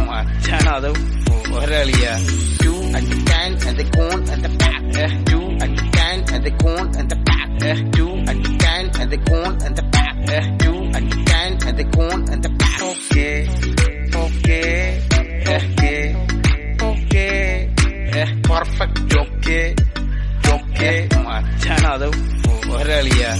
മച്ചാണത് ഒരളിയാ. Do and the can and the cone and the back. Do and the can and the cone and the back. Do and the can and the cone and the back. Do and the can and the cone and the back. Okay, okay, okay, okay. Perfect. Okay, okay. മച്ചാണത് ഒരളിയാ.